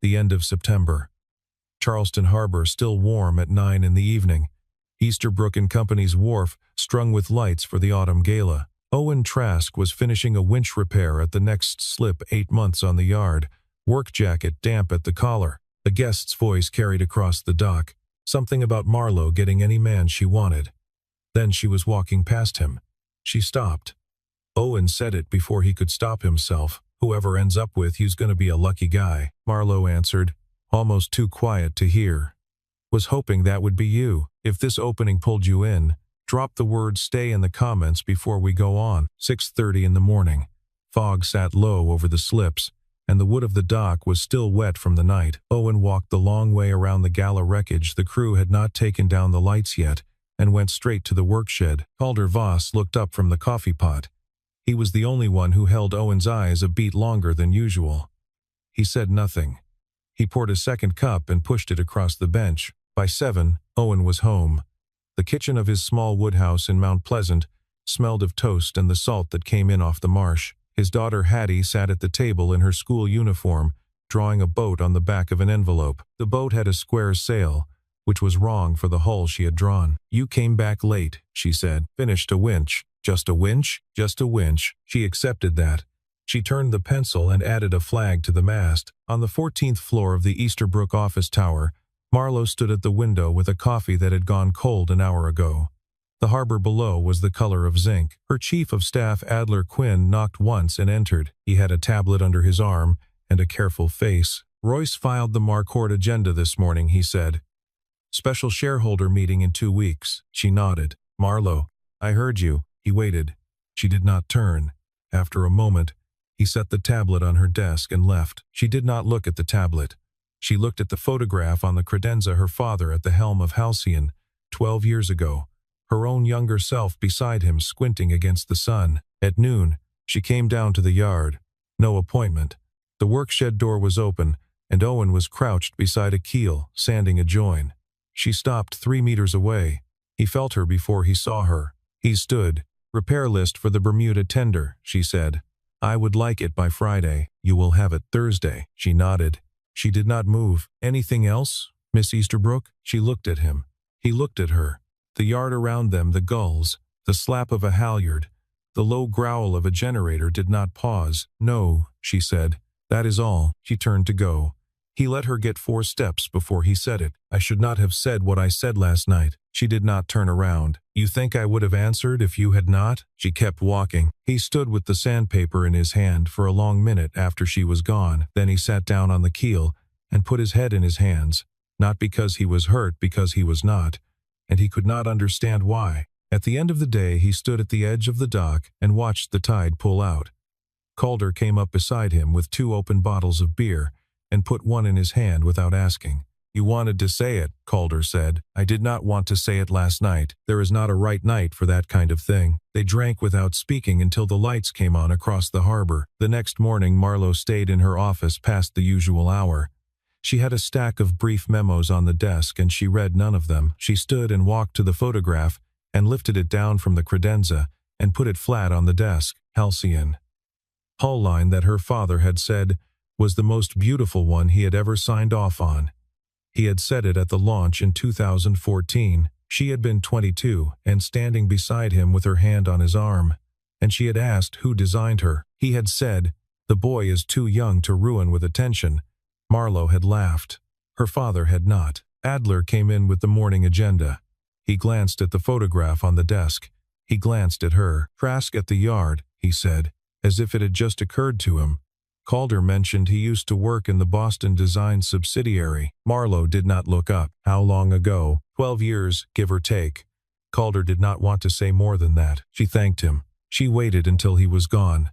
The end of September. Charleston Harbor still warm at 9 in the evening. Easterbrook and Company's wharf strung with lights for the autumn gala. Owen Trask was finishing a winch repair at the next slip 8 months on the yard, work jacket damp at the collar. The guest's voice carried across the dock, something about Marlowe getting any man she wanted. Then she was walking past him. She stopped. Owen said it before he could stop himself. "Whoever ends up with you's gonna be a lucky guy," Marlowe answered, almost too quiet to hear. "Was hoping that would be you. If this opening pulled you in, drop the word stay in the comments before we go on." 6:30 in the morning. Fog sat low over the slips, and the wood of the dock was still wet from the night. Owen walked the long way around the gala wreckage. The crew had not taken down the lights yet, and went straight to the workshed. Calder Voss looked up from the coffee pot. He was the only one who held Owen's eyes a beat longer than usual. He said nothing. He poured a second cup and pushed it across the bench. By 7, Owen was home. The kitchen of his small woodhouse in Mount Pleasant smelled of toast and the salt that came in off the marsh. His daughter Hattie sat at the table in her school uniform, drawing a boat on the back of an envelope. The boat had a square sail, which was wrong for the hull she had drawn. "You came back late," she said. "Finished a winch." "Just a winch?" "Just a winch." She accepted that. She turned the pencil and added a flag to the mast. On the 14th floor of the Easterbrook office tower, Marlowe stood at the window with a coffee that had gone cold an hour ago. The harbor below was the color of zinc. Her chief of staff Adler Quinn knocked once and entered. He had a tablet under his arm and a careful face. "Royce filed the Marquardt agenda this morning," he said. "Special shareholder meeting in 2 weeks." She nodded. "Marlowe, I heard you." He waited. She did not turn. After a moment, he set the tablet on her desk and left. She did not look at the tablet. She looked at the photograph on the credenza, her father at the helm of Halcyon, 12 years ago, her own younger self beside him squinting against the sun. At noon, she came down to the yard. No appointment. The workshed door was open, and Owen was crouched beside a keel, sanding a join. She stopped 3 meters away. He felt her before he saw her. He stood. "Repair list for the Bermuda tender," she said. "I would like it by Friday." "You will have it Thursday." She nodded. She did not move. "Anything else, Miss Easterbrook?" She looked at him. He looked at her. The yard around them, the gulls, the slap of a halyard, the low growl of a generator did not pause. "No," she said. "That is all." She turned to go. He let her get 4 steps before he said it. "I should not have said what I said last night." She did not turn around. "You think I would have answered if you had not?" She kept walking. He stood with the sandpaper in his hand for a long minute after she was gone. Then he sat down on the keel and put his head in his hands, not because he was hurt, because he was not, and he could not understand why. At the end of the day, he stood at the edge of the dock and watched the tide pull out. Calder came up beside him with 2 open bottles of beer and put one in his hand without asking. "You wanted to say it," Calder said. "I did not want to say it last night. There is not a right night for that kind of thing." They drank without speaking until the lights came on across the harbor. The next morning, Marlowe stayed in her office past the usual hour. She had a stack of brief memos on the desk and she read none of them. She stood and walked to the photograph and lifted it down from the credenza and put it flat on the desk. Halcyon. Hull line that her father had said was the most beautiful one he had ever signed off on. He had said it at the launch in 2014. She had been 22 and standing beside him with her hand on his arm, and she had asked who designed her. He had said, "The boy is too young to ruin with attention." Marlowe had laughed. Her father had not. Adler came in with the morning agenda. He glanced at the photograph on the desk. He glanced at her. "Trask at the yard," he said, as if it had just occurred to him. Calder mentioned he used to work in the Boston Design subsidiary. Marlowe did not look up. "How long ago?" 12 years, give or take." Calder did not want to say more than that. She thanked him. She waited until he was gone.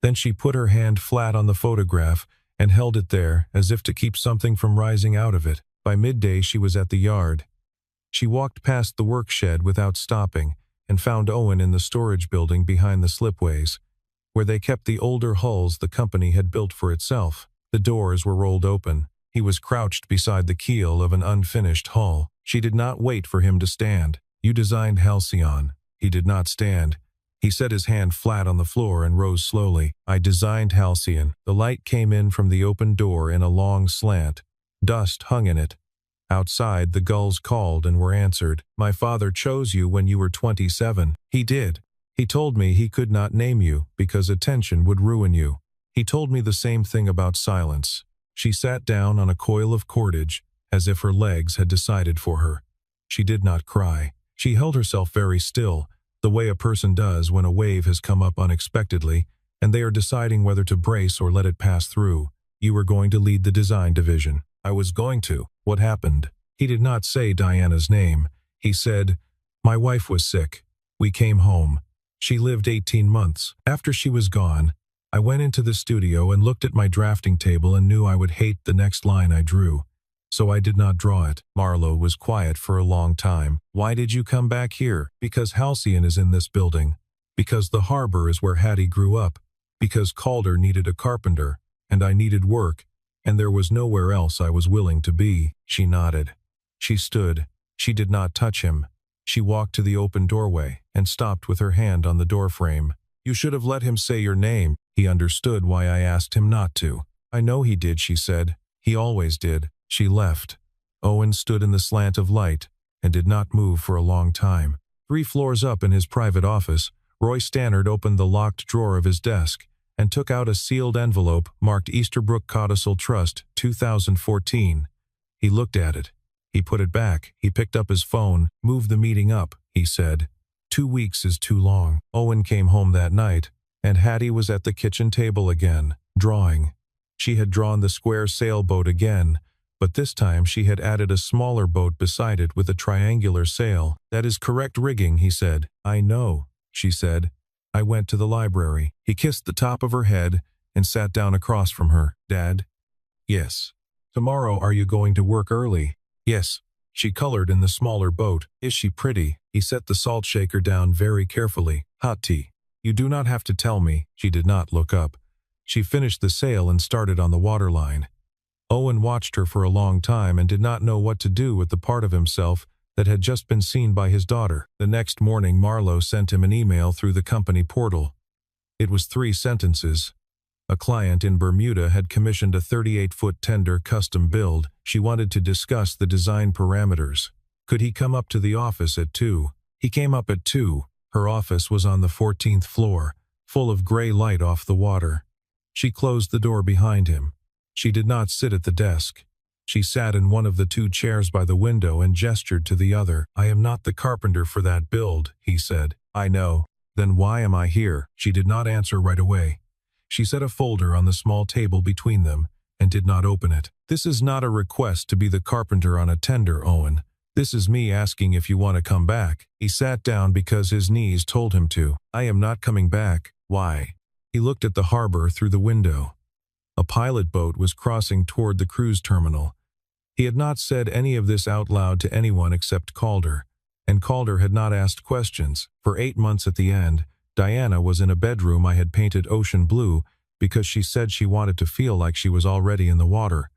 Then she put her hand flat on the photograph and held it there as if to keep something from rising out of it. By midday she was at the yard. She walked past the workshed without stopping and found Owen in the storage building behind the slipways, where they kept the older hulls the company had built for itself. The doors were rolled open. He was crouched beside the keel of an unfinished hull. She did not wait for him to stand. "You designed Halcyon." He did not stand. He set his hand flat on the floor and rose slowly. I designed Halcyon. The light came in from the open door in a long slant. Dust hung in it. Outside, the gulls called and were answered. My father chose you when you were 27. He did. He told me he could not name you because attention would ruin you. He told me the same thing about silence. She sat down on a coil of cordage, as if her legs had decided for her. She did not cry. She held herself very still, the way a person does when a wave has come up unexpectedly, and they are deciding whether to brace or let it pass through. You were going to lead the design division. I was going to. What happened? He did not say Diana's name. He said, my wife was sick. We came home. She lived 18 months. After she was gone, I went into the studio and looked at my drafting table and knew I would hate the next line I drew. So I did not draw it. Marlowe was quiet for a long time. Why did you come back here? Because Halcyon is in this building. Because the harbor is where Hattie grew up. Because Calder needed a carpenter, and I needed work, and there was nowhere else I was willing to be. She nodded. She stood. She did not touch him. She walked to the open doorway and stopped with her hand on the doorframe. You should have let him say your name. He understood why I asked him not to. I know he did, she said. He always did. She left. Owen stood in the slant of light and did not move for a long time. 3 floors up in his private office, Roy Stannard opened the locked drawer of his desk and took out a sealed envelope marked Easterbrook Codicil Trust, 2014. He looked at it. He put it back. He picked up his phone. Move the meeting up, he said. 2 weeks is too long. Owen came home that night, and Hattie was at the kitchen table again, drawing. She had drawn the square sailboat again, but this time she had added a smaller boat beside it with a triangular sail. That is correct rigging, he said. I know, she said. I went to the library. He kissed the top of her head and sat down across from her. Dad? Yes. Tomorrow are you going to work early? Yes. She colored in the smaller boat. Is she pretty? He set the salt shaker down very carefully. Hot tea. You do not have to tell me. She did not look up. She finished the sail and started on the waterline. Owen watched her for a long time and did not know what to do with the part of himself that had just been seen by his daughter. The next morning Marlowe sent him an email through the company portal. It was 3 sentences. A client in Bermuda had commissioned a 38-foot tender custom build. She wanted to discuss the design parameters. Could he come up to the office at 2? He came up at 2. Her office was on the 14th floor, full of gray light off the water. She closed the door behind him. She did not sit at the desk. She sat in one of the 2 chairs by the window and gestured to the other. I am not the carpenter for that build, he said. I know. Then why am I here? She did not answer right away. She set a folder on the small table between them and did not open it. This is not a request to be the carpenter on a tender, Owen. This is me asking if you want to come back. He sat down because his knees told him to. I am not coming back. Why? He looked at the harbor through the window. A pilot boat was crossing toward the cruise terminal. He had not said any of this out loud to anyone except Calder, and Calder had not asked questions. For 8 months at the end, Diana was in a bedroom I had painted ocean blue because she said she wanted to feel like she was already in the water.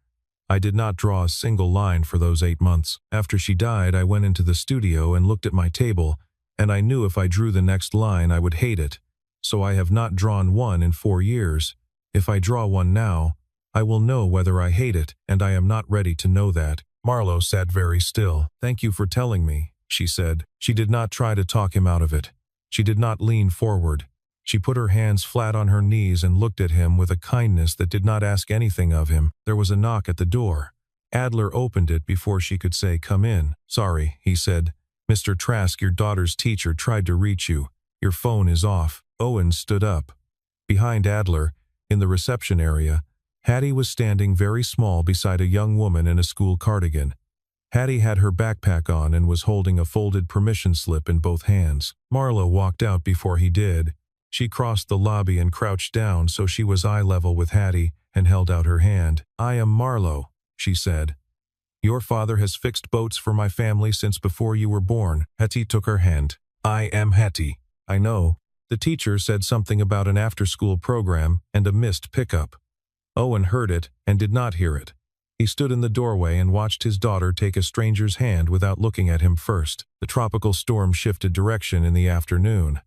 I did not draw a single line for those 8 months. After she died, I went into the studio and looked at my table, and I knew if I drew the next line I would hate it. So I have not drawn one in 4 years. If I draw one now, I will know whether I hate it, and I am not ready to know that. Marlowe sat very still. Thank you for telling me, she said. She did not try to talk him out of it. She did not lean forward. She put her hands flat on her knees and looked at him with a kindness that did not ask anything of him. There was a knock at the door. Adler opened it before she could say, "Come in." "Sorry," he said. "Mr. Trask, your daughter's teacher tried to reach you. Your phone is off." Owen stood up. Behind Adler, in the reception area, Hattie was standing very small beside a young woman in a school cardigan. Hattie had her backpack on and was holding a folded permission slip in both hands. Marlowe walked out before he did. She crossed the lobby and crouched down so she was eye level with Hattie and held out her hand. "I am Marlowe," she said. "Your father has fixed boats for my family since before you were born." Hattie took her hand. "I am Hattie." "I know." The teacher said something about an after-school program and a missed pickup. Owen heard it and did not hear it. He stood in the doorway and watched his daughter take a stranger's hand without looking at him first. The tropical storm shifted direction in the afternoon.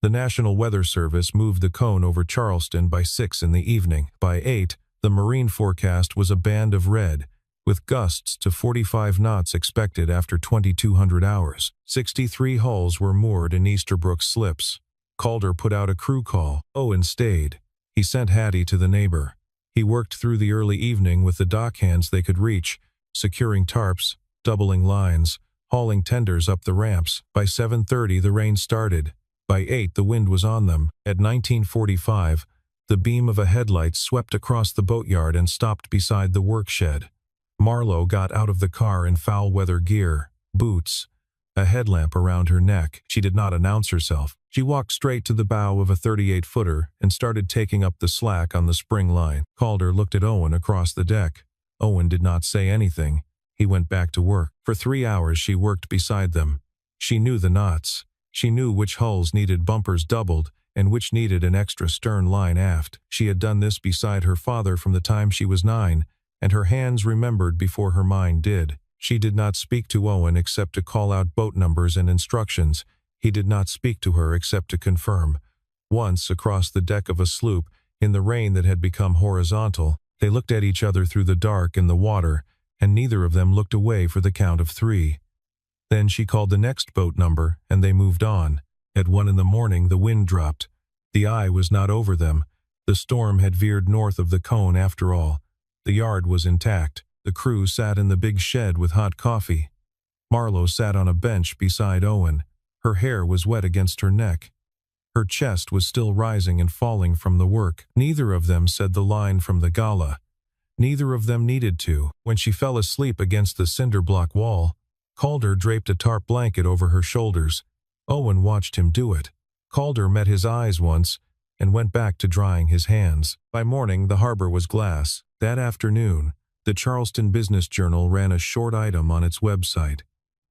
The National Weather Service moved the cone over Charleston by 6 in the evening. By 8, the marine forecast was a band of red, with gusts to 45 knots expected after 2,200 hours. 63 hulls were moored in Easterbrook slips. Calder put out a crew call. Owen stayed. He sent Hattie to the neighbor. He worked through the early evening with the dockhands they could reach, securing tarps, doubling lines, hauling tenders up the ramps. By 7:30 the rain started. By 8 the wind was on them. At 19:45, the beam of a headlight swept across the boatyard and stopped beside the work shed. Marlowe got out of the car in foul-weather gear, boots, a headlamp around her neck. She did not announce herself. She walked straight to the bow of a 38-footer and started taking up the slack on the spring line. Calder looked at Owen across the deck. Owen did not say anything. He went back to work. For 3 hours she worked beside them. She knew the knots. She knew which hulls needed bumpers doubled and which needed an extra stern line aft. She had done this beside her father from the time she was 9, and her hands remembered before her mind did. She did not speak to Owen except to call out boat numbers and instructions. He did not speak to her except to confirm. Once, across the deck of a sloop, in the rain that had become horizontal, they looked at each other through the dark in the water, and neither of them looked away for the count of 3. Then she called the next boat number, and they moved on. At 1 in the morning the wind dropped. The eye was not over them. The storm had veered north of the cone after all. The yard was intact. The crew sat in the big shed with hot coffee. Marlowe sat on a bench beside Owen. Her hair was wet against her neck. Her chest was still rising and falling from the work. Neither of them said the line from the gala. Neither of them needed to. When she fell asleep against the cinder-block wall, Calder draped a tarp blanket over her shoulders. Owen watched him do it. Calder met his eyes once and went back to drying his hands. By morning, the harbor was glass. That afternoon, the Charleston Business Journal ran a short item on its website.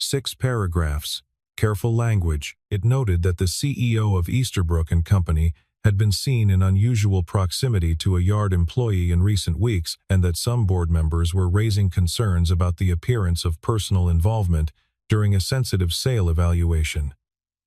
6 paragraphs. Careful language. It noted that the CEO of Easterbrook and Company had been seen in unusual proximity to a yard employee in recent weeks, and that some board members were raising concerns about the appearance of personal involvement during a sensitive sale evaluation.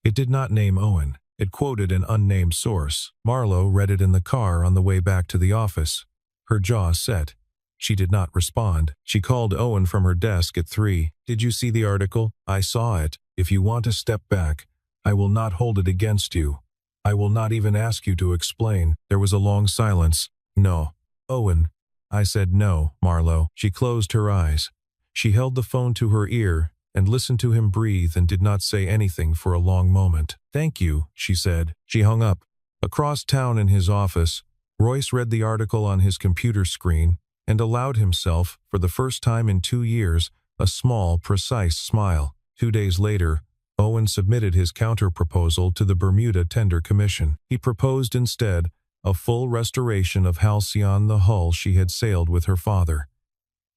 It did not name Owen. It quoted an unnamed source. Marlowe read it in the car on the way back to the office. Her jaw set. She did not respond. She called Owen from her desk at 3. "Did you see the article?" "I saw it. If you want to step back, I will not hold it against you. I will not even ask you to explain." There was a long silence. "No." "Owen." I said no, Marlowe. She closed her eyes. She held the phone to her ear and listened to him breathe and did not say anything for a long moment. "Thank you," she said. She hung up. Across town in his office, Royce read the article on his computer screen and allowed himself, for the first time in 2 years, a small, precise smile. 2 days later, Owen submitted his counter-proposal to the Bermuda Tender Commission. He proposed instead a full restoration of Halcyon, the hull she had sailed with her father.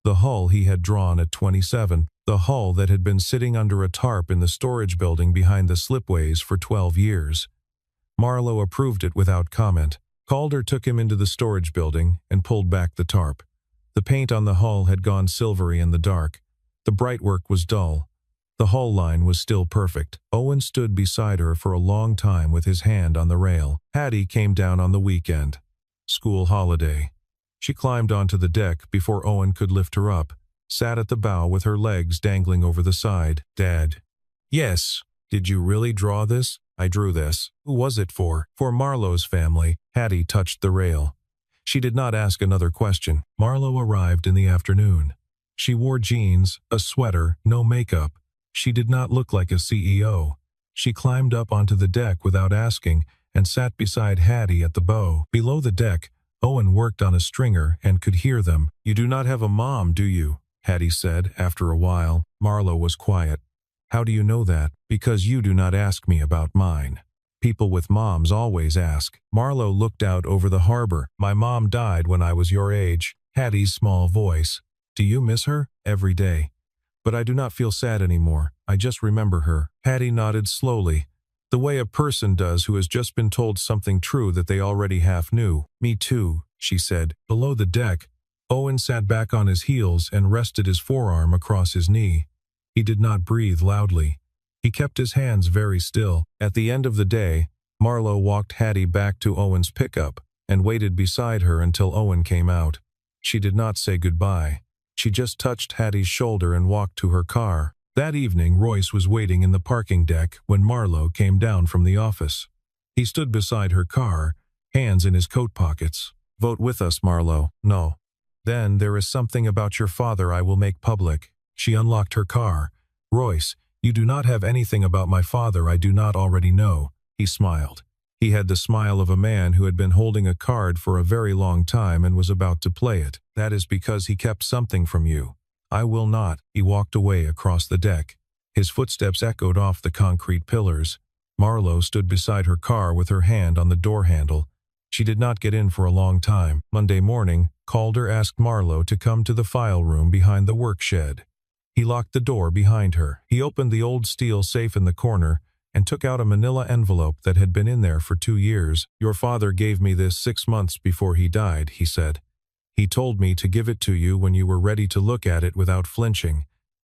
The hull he had drawn at 27, the hull that had been sitting under a tarp in the storage building behind the slipways for 12 years. Marlowe approved it without comment. Calder took him into the storage building and pulled back the tarp. The paint on the hull had gone silvery in the dark. The brightwork was dull. The hull line was still perfect. Owen stood beside her for a long time with his hand on the rail. Hattie came down on the weekend. School holiday. She climbed onto the deck before Owen could lift her up, sat at the bow with her legs dangling over the side. "Dad." "Yes." "Did you really draw this?" "I drew this." "Who was it for?" "For Marlowe's family." Hattie touched the rail. She did not ask another question. Marlowe arrived in the afternoon. She wore jeans, a sweater, no makeup. She did not look like a CEO. She climbed up onto the deck without asking and sat beside Hattie at the bow. Below the deck, Owen worked on a stringer and could hear them. "You do not have a mom, do you?" Hattie said after a while. Marlowe was quiet. "How do you know that?" "Because you do not ask me about mine. People with moms always ask." Marlowe looked out over the harbor. "My mom died when I was your age." Hattie's small voice. "Do you miss her?" "Every day. But I do not feel sad anymore. I just remember her." Hattie nodded slowly, the way a person does who has just been told something true that they already half knew. "Me too," she said. Below the deck, Owen sat back on his heels and rested his forearm across his knee. He did not breathe loudly. He kept his hands very still. At the end of the day, Marlowe walked Hattie back to Owen's pickup and waited beside her until Owen came out. She did not say goodbye. She just touched Hattie's shoulder and walked to her car. That evening, Royce was waiting in the parking deck when Marlowe came down from the office. He stood beside her car, hands in his coat pockets. "Vote with us, Marlowe." "No." "Then there is something about your father I will make public." She unlocked her car. "Royce, you do not have anything about my father I do not already know." He smiled. He had the smile of a man who had been holding a card for a very long time and was about to play it. "That is because he kept something from you." "I will not." He walked away across the deck. His footsteps echoed off the concrete pillars. Marlowe stood beside her car with her hand on the door handle. She did not get in for a long time. Monday morning, Calder asked Marlowe to come to the file room behind the work shed. He locked the door behind her. He opened the old steel safe in the corner and took out a manila envelope that had been in there for 2 years. "Your father gave me this 6 months before he died," he said. "He told me to give it to you when you were ready to look at it without flinching.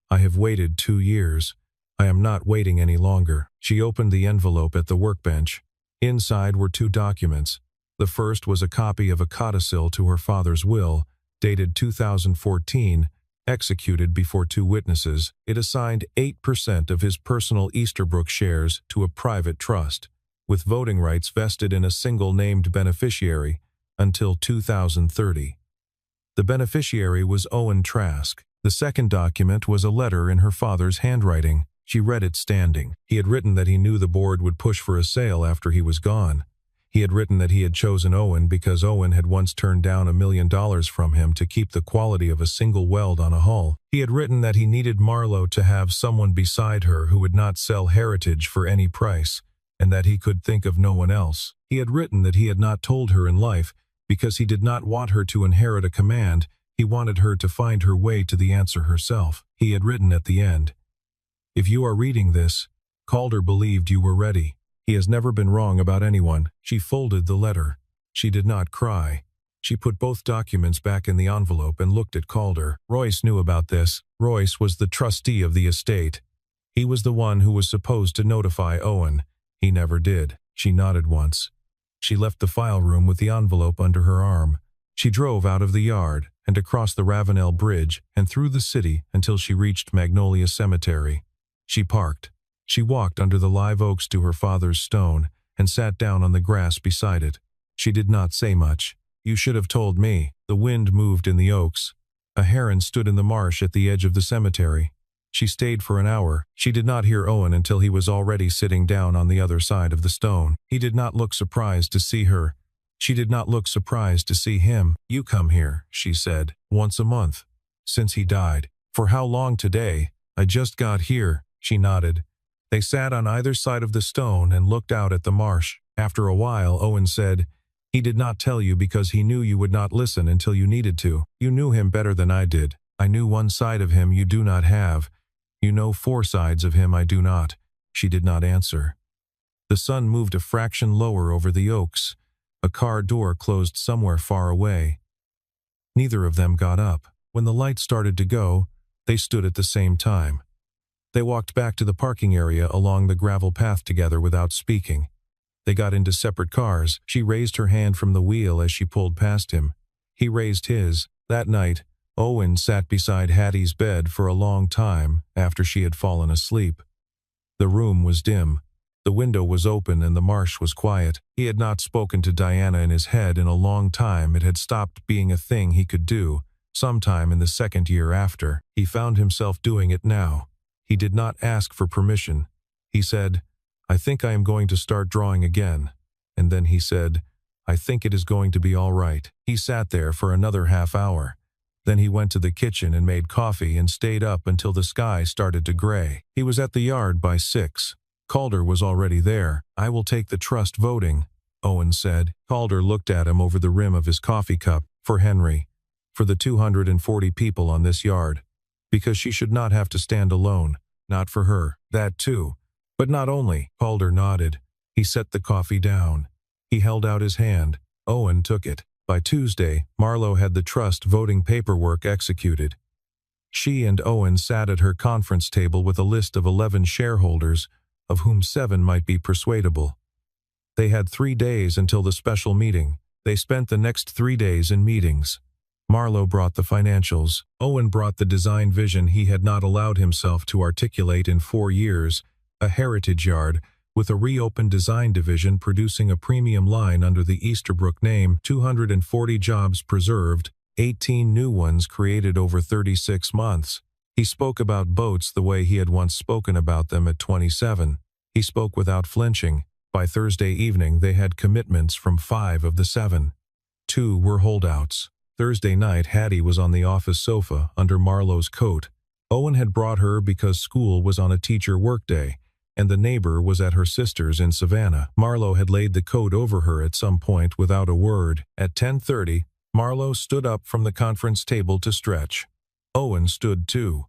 I have waited 2 years. I am not waiting any longer." She opened the envelope at the workbench. Inside were 2 documents. The first was a copy of a codicil to her father's will, dated 2014, executed before 2 witnesses. It assigned 8% of his personal Easterbrook shares to a private trust, with voting rights vested in a single named beneficiary until 2030. The beneficiary was Owen Trask. The second document was a letter in her father's handwriting. She read it standing. He had written that he knew the board would push for a sale after he was gone. He had written that he had chosen Owen because Owen had once turned down $1 million from him to keep the quality of a single weld on a hull. He had written that he needed Marlowe to have someone beside her who would not sell heritage for any price, and that he could think of no one else. He had written that he had not told her in life because he did not want her to inherit a command. He wanted her to find her way to the answer herself. He had written at the end, "If you are reading this, Calder believed you were ready. He has never been wrong about anyone." She folded the letter. She did not cry. She put both documents back in the envelope and looked at Calder. Royce knew about this. Royce was the trustee of the estate. He was the one who was supposed to notify Owen. He never did. She nodded once. She left the file room with the envelope under her arm. She drove out of the yard and across the Ravenel Bridge and through the city until she reached Magnolia Cemetery. She parked. She walked under the live oaks to her father's stone and sat down on the grass beside it. She did not say much. "You should have told me." The wind moved in the oaks. A heron stood in the marsh at the edge of the cemetery. She stayed for an hour. She did not hear Owen until he was already sitting down on the other side of the stone. He did not look surprised to see her. She did not look surprised to see him. "You come here," she said, "once a month. Since he died." "For how long today?" "I just got here." She nodded. They sat on either side of the stone and looked out at the marsh. After a while, Owen said, "He did not tell you because he knew you would not listen until you needed to. You knew him better than I did. I knew one side of him you do not have. You know 4 sides of him I do not." She did not answer. The sun moved a fraction lower over the oaks. A car door closed somewhere far away. Neither of them got up. When the light started to go, they stood at the same time. They walked back to the parking area along the gravel path together without speaking. They got into separate cars. She raised her hand from the wheel as she pulled past him. He raised his. That night, Owen sat beside Hattie's bed for a long time after she had fallen asleep. The room was dim. The window was open and the marsh was quiet. He had not spoken to Diana in his head in a long time. It had stopped being a thing he could do. Sometime in the 2nd year after, he found himself doing it now. He did not ask for permission. He said, "I think I am going to start drawing again." And then he said, "I think it is going to be all right." He sat there for another half hour. Then he went to the kitchen and made coffee and stayed up until the sky started to gray. He was at the yard by 6. Calder was already there. "I will take the trust voting," Owen said. Calder looked at him over the rim of his coffee cup. "For Henry. For the 240 people on this yard. Because she should not have to stand alone. Not for her. That too. But not only." Calder nodded. He set the coffee down. He held out his hand. Owen took it. By Tuesday, Marlowe had the trust voting paperwork executed. She and Owen sat at her conference table with a list of 11 shareholders, of whom 7 might be persuadable. They had 3 days until the special meeting. They spent the next 3 days in meetings. Marlowe brought the financials. Owen brought the design vision he had not allowed himself to articulate in 4 years, a heritage yard, with a reopened design division producing a premium line under the Easterbrook name, 240 jobs preserved, 18 new ones created over 36 months. He spoke about boats the way he had once spoken about them at 27. He spoke without flinching. By Thursday evening they had commitments from 5 of the 7. 2 were holdouts. Thursday night Hattie was on the office sofa under Marlowe's coat. Owen had brought her because school was on a teacher workday, and the neighbor was at her sister's in Savannah. Marlowe had laid the coat over her at some point without a word. At 10:30, Marlowe stood up from the conference table to stretch. Owen stood too.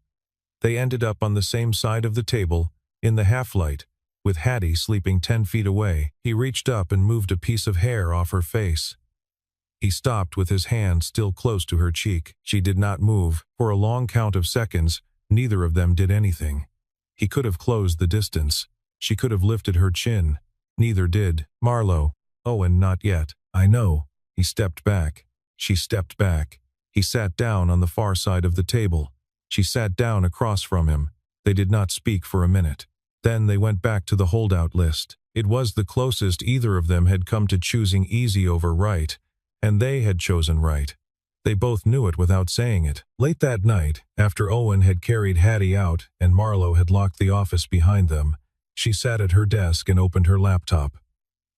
They ended up on the same side of the table, in the half-light, with Hattie sleeping 10 feet away. He reached up and moved a piece of hair off her face. He stopped with his hand still close to her cheek. She did not move. For a long count of seconds, neither of them did anything. He could have closed the distance. She could have lifted her chin. Neither did. Marlowe. Owen, not yet. I know. He stepped back. She stepped back. He sat down on the far side of the table. She sat down across from him. They did not speak for a minute. Then they went back to the holdout list. It was the closest either of them had come to choosing easy over right, and they had chosen right. They both knew it without saying it. Late that night, after Owen had carried Hattie out and Marlowe had locked the office behind them, she sat at her desk and opened her laptop.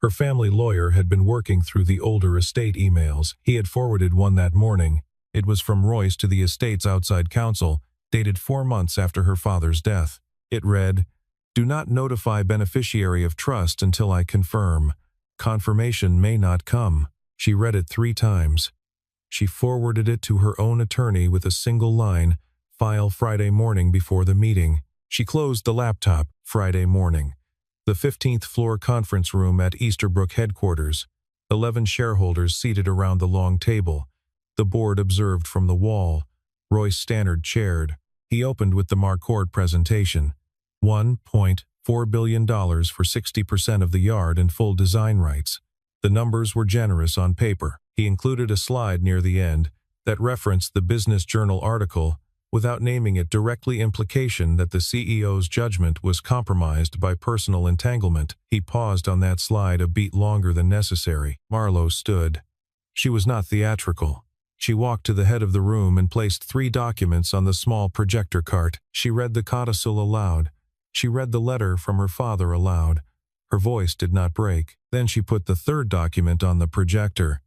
Her family lawyer had been working through the older estate emails. He had forwarded one that morning. It was from Royce to the estate's outside counsel, dated 4 months after her father's death. It read, "Do not notify beneficiary of trust until I confirm. Confirmation may not come." She read it 3 times. She forwarded it to her own attorney with a single line, "File Friday morning before the meeting." She closed the laptop. Friday morning. The 15th floor conference room at Easterbrook headquarters. 11 shareholders seated around the long table. The board observed from the wall. Royce Stannard chaired. He opened with the Marquardt presentation. $1.4 billion for 60% of the yard and full design rights. The numbers were generous on paper. He included a slide near the end that referenced the Business Journal article without naming it, directly implication that the CEO's judgment was compromised by personal entanglement. He paused on that slide a beat longer than necessary. Marlowe stood. She was not theatrical. She walked to the head of the room and placed 3 documents on the small projector cart. She read the codicil aloud. She read the letter from her father aloud. Her voice did not break. Then she put the 3rd document on the projector.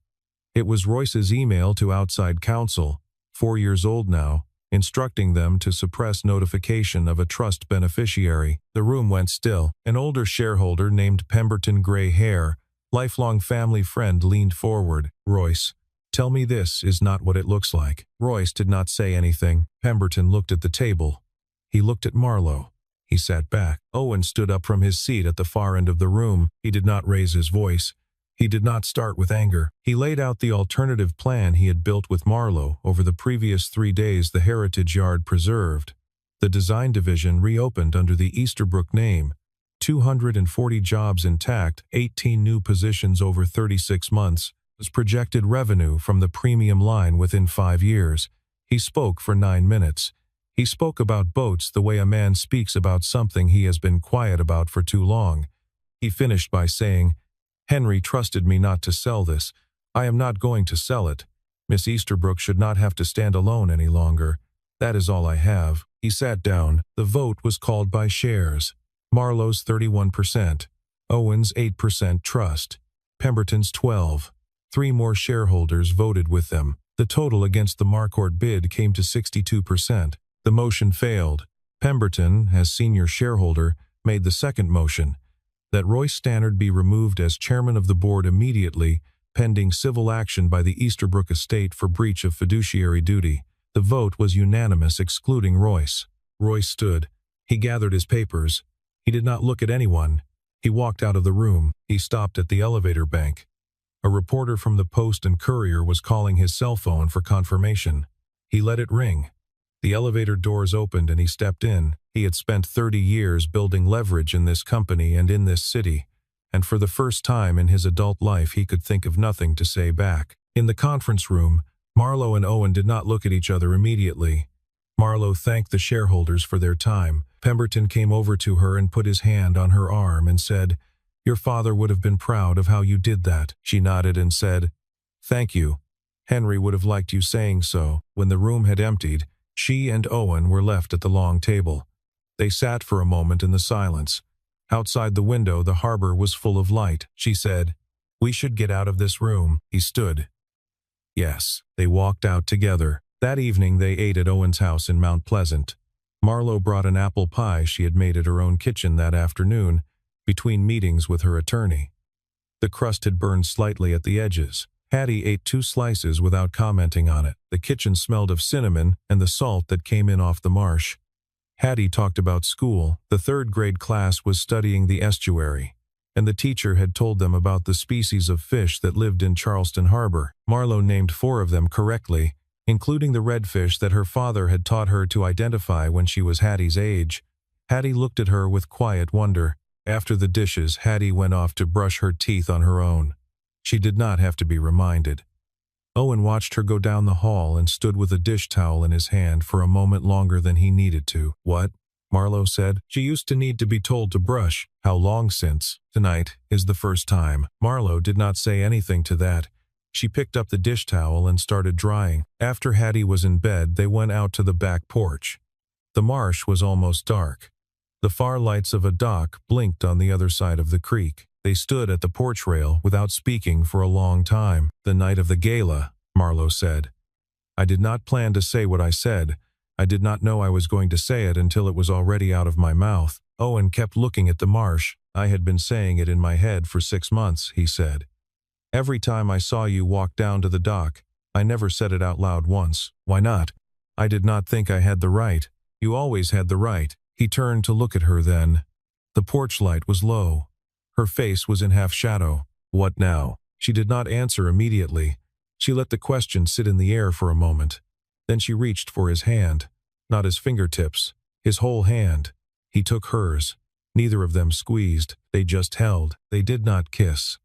It was Royce's email to outside counsel, 4 years old now, instructing them to suppress notification of a trust beneficiary. The room went still. An older shareholder named Pemberton Gray Hair, lifelong family friend, leaned forward. "Royce, tell me this is not what it looks like." Royce did not say anything. Pemberton looked at the table. He looked at Marlowe. He sat back. Owen stood up from his seat at the far end of the room. He did not raise his voice. He did not start with anger. He laid out the alternative plan he had built with Marlowe over the previous 3 days. The heritage yard preserved. The design division reopened under the Easterbrook name. 240 jobs intact, 18 new positions over 36 months. Was projected revenue from the premium line within 5 years. He spoke for 9 minutes. He spoke about boats the way a man speaks about something he has been quiet about for too long. He finished by saying, "Henry trusted me not to sell this. I am not going to sell it. Miss Easterbrook should not have to stand alone any longer. That is all I have." He sat down. The vote was called by shares. Marlowe's 31%. Owen's 8% trust. Pemberton's 12%. 3 more shareholders voted with them. The total against the Marquardt bid came to 62%. The motion failed. Pemberton, as senior shareholder, made the second motion, that Royce Stannard be removed as chairman of the board immediately, pending civil action by the Easterbrook estate for breach of fiduciary duty. The vote was unanimous, excluding Royce. Royce stood. He gathered his papers. He did not look at anyone. He walked out of the room. He stopped at the elevator bank. A reporter from the Post and Courier was calling his cell phone for confirmation. He let it ring. The elevator doors opened and he stepped in. He had spent 30 years building leverage in this company and in this city, and for the first time in his adult life he could think of nothing to say back. In the conference room, Marlowe and Owen did not look at each other immediately. Marlowe thanked the shareholders for their time. Pemberton came over to her and put his hand on her arm and said, "Your father would have been proud of how you did that." She nodded and said, "Thank you. Henry would have liked you saying so." When the room had emptied, she and Owen were left at the long table. They sat for a moment in the silence. Outside the window, the harbor was full of light. She said, "We should get out of this room." He stood. Yes. They walked out together. That evening they ate at Owen's house in Mount Pleasant. Marlowe brought an apple pie she had made at her own kitchen that afternoon, between meetings with her attorney. The crust had burned slightly at the edges. Hattie ate 2 slices without commenting on it. The kitchen smelled of cinnamon and the salt that came in off the marsh. Hattie talked about school. The 3rd grade class was studying the estuary, and the teacher had told them about the species of fish that lived in Charleston Harbor. Marlowe named 4 of them correctly, including the redfish that her father had taught her to identify when she was Hattie's age. Hattie looked at her with quiet wonder. After the dishes, Hattie went off to brush her teeth on her own. She did not have to be reminded. Owen watched her go down the hall and stood with a dish towel in his hand for a moment longer than he needed to. "What?" Marlowe said. "She used to need to be told to brush." "How long since?" "Tonight is the first time." Marlowe did not say anything to that. She picked up the dish towel and started drying. After Hattie was in bed, they went out to the back porch. The marsh was almost dark. The far lights of a dock blinked on the other side of the creek. They stood at the porch rail without speaking for a long time. "The night of the gala," Marlowe said. "I did not plan to say what I said. I did not know I was going to say it until it was already out of my mouth." Owen kept looking at the marsh. "I had been saying it in my head for 6 months," he said. "Every time I saw you walk down to the dock, I never said it out loud once." "Why not?" "I did not think I had the right." "You always had the right." He turned to look at her then. The porch light was low. Her face was in half shadow. "What now?" She did not answer immediately. She let the question sit in the air for a moment. Then she reached for his hand. Not his fingertips, his whole hand. He took hers. Neither of them squeezed. They just held. They did not kiss.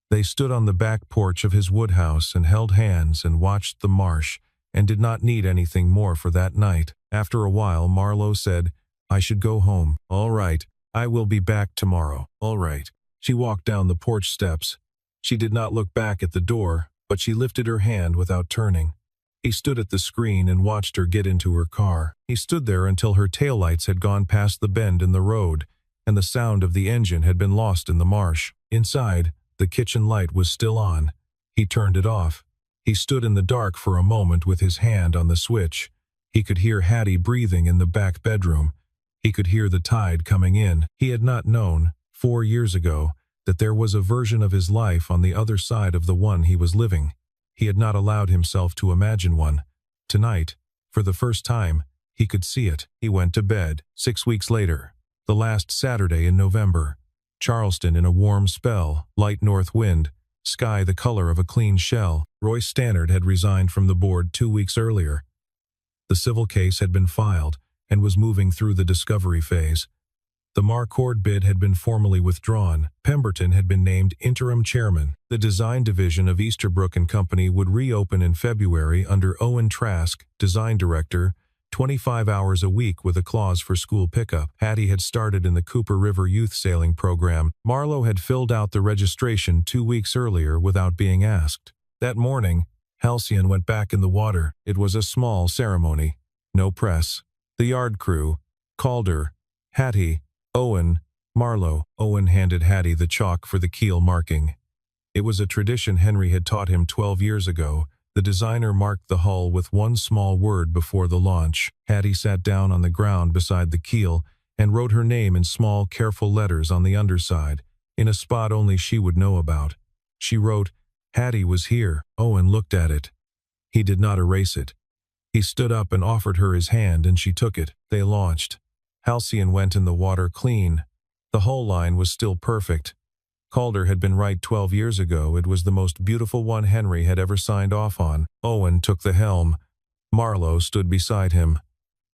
They stood on the back porch of his woodhouse and held hands and watched the marsh and did not need anything more for that night. After a while, Marlowe said, "I should go home." "All right. I will be back tomorrow." "All right." She walked down the porch steps. She did not look back at the door, but she lifted her hand without turning. He stood at the screen and watched her get into her car. He stood there until her taillights had gone past the bend in the road, and the sound of the engine had been lost in the marsh. Inside, the kitchen light was still on. He turned it off. He stood in the dark for a moment with his hand on the switch. He could hear Hattie breathing in the back bedroom. He could hear the tide coming in. He had not known, 4 years ago, that there was a version of his life on the other side of the one he was living. He had not allowed himself to imagine one. Tonight, for the first time, he could see it. He went to bed. 6 weeks later, the last Saturday in November, Charleston in a warm spell, light north wind, sky the color of a clean shell. Royce Stannard had resigned from the board 2 weeks earlier. The civil case had been filed and was moving through the discovery phase. The Marcord bid had been formally withdrawn. Pemberton had been named interim chairman. The design division of Easterbrook & Company would reopen in February under Owen Trask, design director, 25 hours a week with a clause for school pickup. Hattie had started in the Cooper River Youth Sailing Program. Marlowe had filled out the registration 2 weeks earlier without being asked. That morning, Halcyon went back in the water. It was a small ceremony. No press. The yard crew, Calder, Hattie, Owen, Marlowe. Owen handed Hattie the chalk for the keel marking. It was a tradition Henry had taught him 12 years ago. The designer marked the hull with one small word before the launch. Hattie sat down on the ground beside the keel and wrote her name in small, careful letters on the underside, in a spot only she would know about. She wrote, "Hattie was here." Owen looked at it. He did not erase it. He stood up and offered her his hand, and she took it. They launched. Halcyon went in the water clean. The hull line was still perfect. Calder had been right 12 years ago. It was the most beautiful one Henry had ever signed off on. Owen took the helm. Marlowe stood beside him.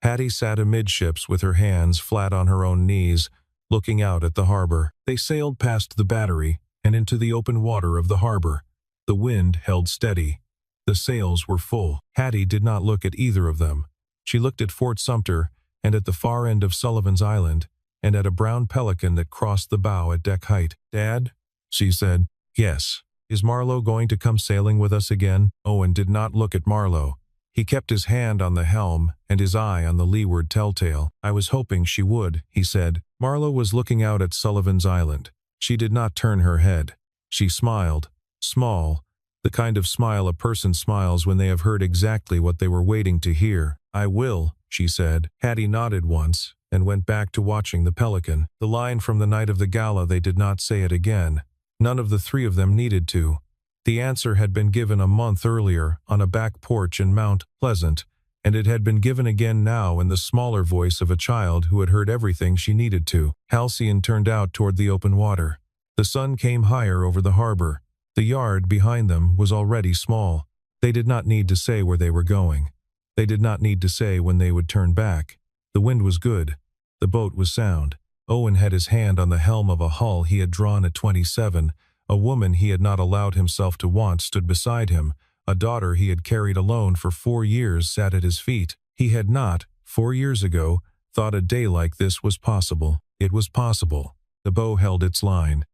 Hattie sat amidships with her hands flat on her own knees, looking out at the harbor. They sailed past the battery and into the open water of the harbor. The wind held steady. The sails were full. Hattie did not look at either of them. She looked at Fort Sumter and at the far end of Sullivan's Island and at a brown pelican that crossed the bow at deck height. "Dad?" she said. "Yes." "Is Marlowe going to come sailing with us again?" Owen did not look at Marlowe. He kept his hand on the helm and his eye on the leeward telltale. "I was hoping she would," he said. Marlowe was looking out at Sullivan's Island. She did not turn her head. She smiled. Small. The kind of smile a person smiles when they have heard exactly what they were waiting to hear. "I will," she said. Hattie nodded once and went back to watching the pelican. The line from the night of the gala, they did not say it again. None of the three of them needed to. The answer had been given a month earlier on a back porch in Mount Pleasant, and it had been given again now in the smaller voice of a child who had heard everything she needed to. Halcyon turned out toward the open water. The sun came higher over the harbor. The yard behind them was already small. They did not need to say where they were going. They did not need to say when they would turn back. The wind was good. The boat was sound. Owen had his hand on the helm of a hull he had drawn at 27. A woman he had not allowed himself to want stood beside him. A daughter he had carried alone for 4 years sat at his feet. He had not, 4 years ago, thought a day like this was possible. It was possible. The bow held its line.